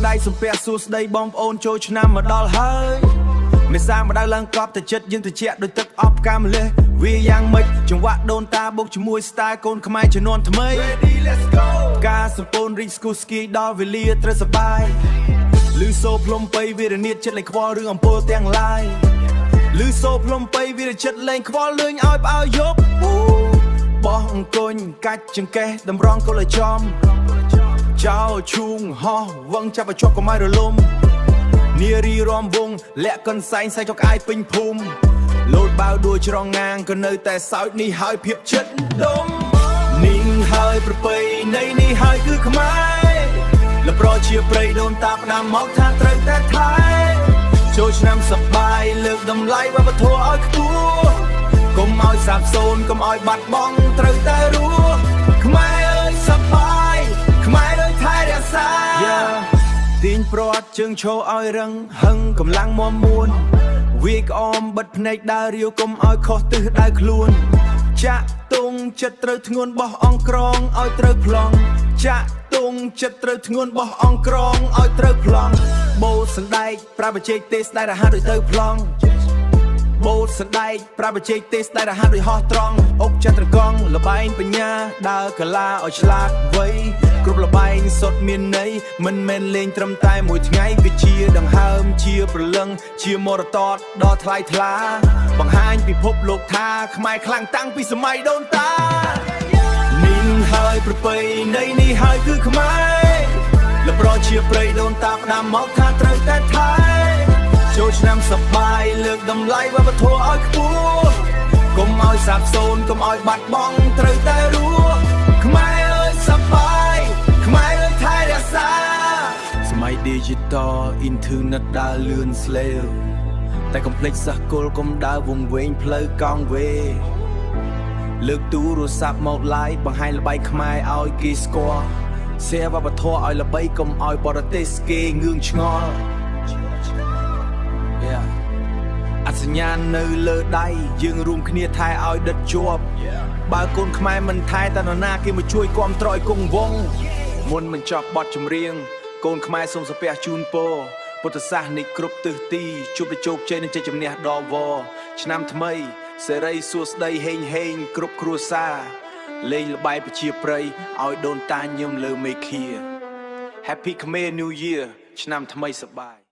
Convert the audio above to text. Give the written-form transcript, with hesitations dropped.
ដៃសំពះសួស្ដីបងប្អូនចូលឆ្នាំមកដល់ហើយមេសាមកដៅឡើងកប់តែចិត្តយើងត្រជាក់ដោយទឹកអប់កាមលេះវាយ៉ាងម៉េចចង្វាក់ដូនតាបុកជាមួយស្ទាយកូនខ្មែរជំនាន់ថ្មី Ready let's go ការសម្ពូនរីកស្គូស្គីដល់វេលាត្រូវសប្បាយលឺសូភ្លុំបីវីរនាតចិត្តលេងខ្វល់រឿងអំពើទាំងឡាយលឺសូភ្លុំបីវីរចិត្តលេងខ្វល់លឿងឲ្យផ្អើយប់បោះអង្គុញកាច់ចង្កេះតម្រង់កុលចំចោលឈូងហោះវឹងចាប់ឲ្យជាប់កុំឲ្យរលំនារីរំវងលាក់កន្សែងសៃចុកអាយពេញភូមិលោតបាវដួលច្រងងាងក៏នៅតែសោចនេះហើយភាពចិត្តដុំនេះហើយប្រពៃណីនេះហើយគឺខ្មែរលប្រជាប្រិយដូនតាផ្ដាំមកថាត្រូវតែថែចូលឆ្នាំសប្បាយលើកតម្លៃវប្បធម៌ឲ្យខ្ពស់កុំឲ្យសាបសូន្យកុំឲ្យបាត់បង់ត្រូវតែរស់ខ្មែរអើយសប្បាយខ្មែរដូចថែរក្សាទាញព្រាត់ជើងឈរឲ្យរឹងហឹងកម្លាំងមាំមួនវាក្អមបិទភ្នែកដើររាវកុំឲ្យខុសទិសដៅខ្លួនចាក់ទងចិត្តត្រូវធ្ងន់បោះអង្ក្រងឲ្យត្រូវប្លង់ចាក់ទងចិត្តត្រូវធ្ងន់បោះអង្ក្រងឲ្យត្រូវប្លង់បោសណ្ដែកប្រាប់បច្ចេកទេសស្ដែករហ័សដូចទៅប្លង់បូតសណ្ដែកប្រាប់បច្ចេកទេសស្ដែករហ័សដូចហោះត្រង់អុកចត្រកង់លបែងបញ្ញាដើរកាឡាឲ្យឆ្លាតវៃគ្រប់លបែងសុទ្ធមានន័យមិនមែនលេងត្រឹមតែមួយថ្ងៃវាជាដង្ហើមជាព្រលឹងជាមរតកដ៏ថ្លៃថ្លាបង្ហាញពិភពលោកថាខ្មែរខ្លាំងតាំងពីសម័យដូនតានេះហើយប្រពៃណីនេះហើយគឺខ្មែរលប្រជាប្រិយដូនតាផ្ដាំមកថាត្រូវតែថែចូលឆ្នាំសប្បាយលើកតម្លៃវប្បធម៌ឲ្យខ្ពស់កុំឲ្យសាបសូន្យកុំឲ្យបាត់បង់ត្រូវតែរស់ខ្មែរអើយសប្បាយខ្មែរអើយថែរក្សាសម័យ Digital Internet ដើរលឿនស្លេវតែកុំភ្លេចសិស្សគល់កុំដើរវង្វេងផ្លូវកង់វេលើកទូរស័ព្ទមក live បង្ហាញល្បែងខ្មែរឲ្យគេស្គាល់ share វប្បធម៌ឲ្យល្បីកុំឲ្យបរទេសគេងឿងឆ្ងល់អសញ្ញាណនៅលើដៃយើងរួមគ្នាថែឲ្យដិតជាប់បើកូនខ្មែរមិនថែតើនរណាគេមកជួយគាំទ្រឲ្យគង់វង្សមុនបញ្ចប់បទចម្រៀងកូនខ្មែរសូមសំពះជូនពរពុទ្ធសាសនិកគ្រប់ទិសទីជួបតែជោគជ័យនិងជ័យជំនះដ៏វរឆ្នាំថ្មីសេរីសួស្តីហេងហេងគ្រប់គ្រួសារលេងល្បែងប្រជាប្រិយឲ្យដូនតាញឹមលើមេឃា Happy Khmer New Year ឆ្នាំថ្មីសប្បាយ